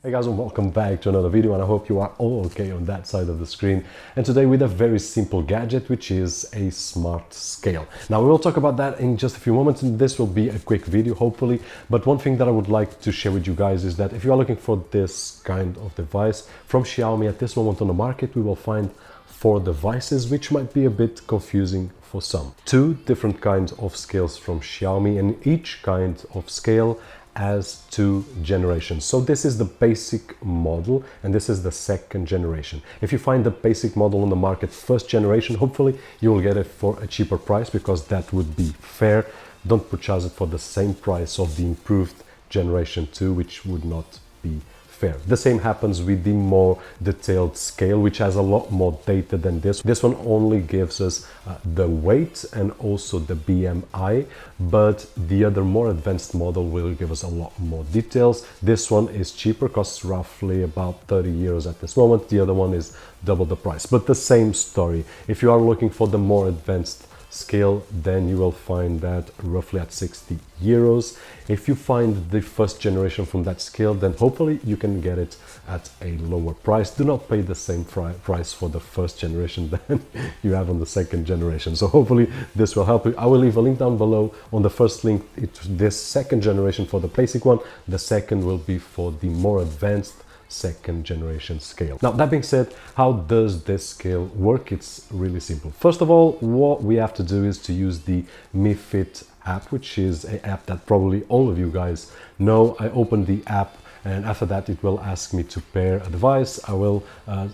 Hey guys, and welcome back to another video, and I hope you are all okay on that side of the screen. And today with a very simple gadget, which is a smart scale. Now we will talk about that in just a few moments, and this will be a quick video hopefully. But one thing that I would like to share with you guys is that if you are looking for this kind of device from Xiaomi at this moment on the market, we will find 4 devices, which might be a bit confusing for some. 2 different kinds of scales from Xiaomi, and each kind of scale has 2 generations. So this is the basic model and this is the second generation. If you find the basic model on the market first generation, hopefully you will get it for a cheaper price, because that would be fair. Don't purchase it for the same price of the improved generation 2, which would not be fair. The same happens with the more detailed scale, which has a lot more data than this. This one only gives us the weight and also the BMI, but the other more advanced model will give us a lot more details. This one is cheaper, costs roughly about 30 euros at this moment. The other one is double the price, but the same story. If you are looking for the more advanced scale, then you will find that roughly at 60 euros. If you find the first generation from that scale, then hopefully you can get it at a lower price. Do not pay the same price for the first generation than you have on the second generation. So hopefully this will help you. I will leave a link down below. On the first link, it's this second generation for the basic one. The second will be for the more advanced second generation scale. Now that being said, how does this scale work? It's really simple. First of all, what we have to do is to use the Mi Fit app, which is an app that probably all of you guys know. I open the app, and after that it will ask me to pair a device. I will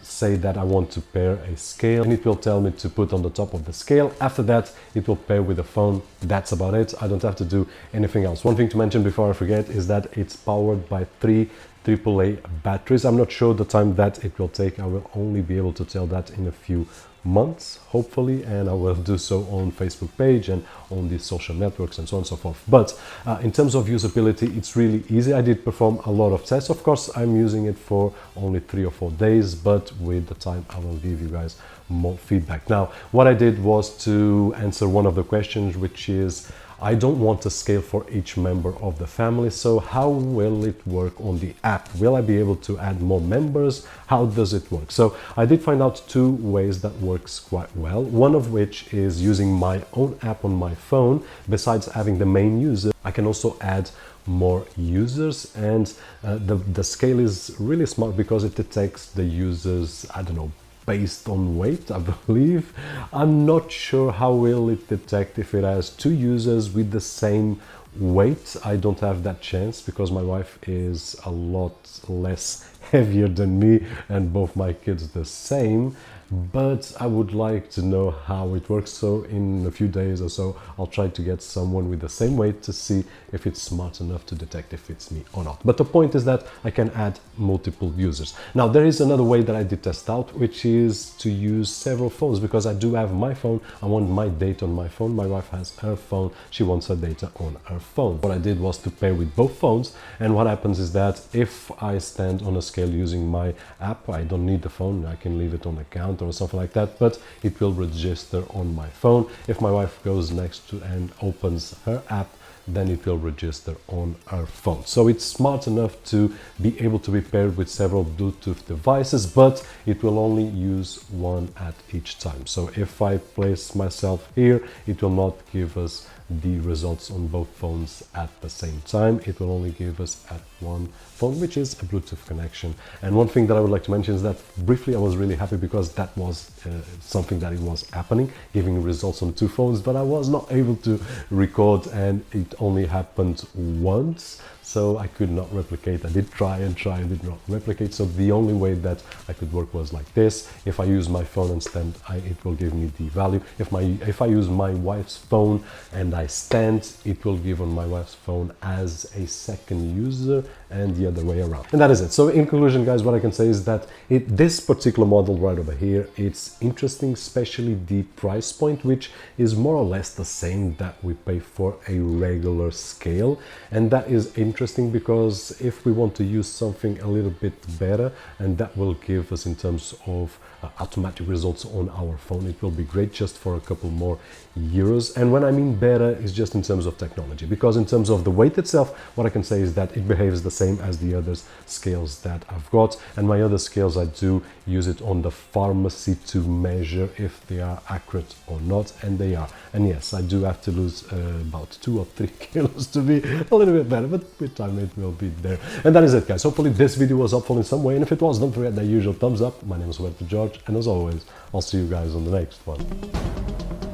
say that I want to pair a scale, and it will tell me to put on the top of the scale. After that it will pair with a phone. That's about it. I don't have to do anything else. One thing to mention before I forget is that it's powered by 3 AAA batteries. I'm not sure the time that it will take. I will only be able to tell that in a few months, hopefully, and I will do so on Facebook page and on the social networks and so on and so forth. But in terms of usability, it's really easy. I did perform a lot of tests. Of course, I'm using it for only 3 or 4 days, but with the time I will give you guys more feedback. Now, what I did was to answer one of the questions, which is, I don't want a scale for each member of the family, so how will it work on the app? Will I be able to add more members? How does it work? So I did find out 2 ways that works quite well. One of which is using my own app on my phone. Besides having the main user, I can also add more users, and the scale is really smart because it detects the users, I don't know, based on weight, I believe. I'm not sure how will it detect if it has 2 users with the same weight. I don't have that chance because my wife is a lot less heavier than me and both my kids the same. But I would like to know how it works, so in a few days or so I'll try to get someone with the same weight to see if it's smart enough to detect if it's me or not. But the point is that I can add multiple users. Now there is another way that I did test out, which is to use several phones, because I do have my phone. I want my data on my phone. My wife has her phone. She wants her data on her phone. What I did was to pair with both phones, and what happens is that if I stand on a scale using my app, I don't need the phone. I can leave it on account or something like that, but it will register on my phone. If my wife goes next to and opens her app, then it will register on her phone. So it's smart enough to be able to be paired with several Bluetooth devices, but it will only use one at each time. So if I place myself here, it will not give us the results on both phones at the same time. It will only give us at one phone, which is a Bluetooth connection. And one thing that I would like to mention is that briefly I was really happy because that was something that it was happening, giving results on 2 phones, but I was not able to record, and it only happened once. So I could not replicate. I did try and did not replicate. So the only way that I could work was like this. If I use my phone and stand, it will give me the value. If I use my wife's phone and I stand, it will give on my wife's phone as a second user, and the other way around. And that is it. So in conclusion, guys, what I can say is that this particular model right over here, it's interesting, especially the price point, which is more or less the same that we pay for a regular scale. And that is interesting because if we want to use something a little bit better, and that will give us in terms of automatic results on our phone, it will be great just for a couple more euros. And when I mean better, is just in terms of technology, because in terms of the weight itself, what I can say is that it behaves is the same as the other scales that I've got, and my other scales I do use it on the pharmacy to measure if they are accurate or not, and they are. And yes, I do have to lose about 2 or 3 kilos to be a little bit better, but with time it will be there. And that is it, guys. Hopefully this video was helpful in some way, and if it was, don't forget the usual thumbs up. My name is Roberto, and as always, I'll see you guys on the next one.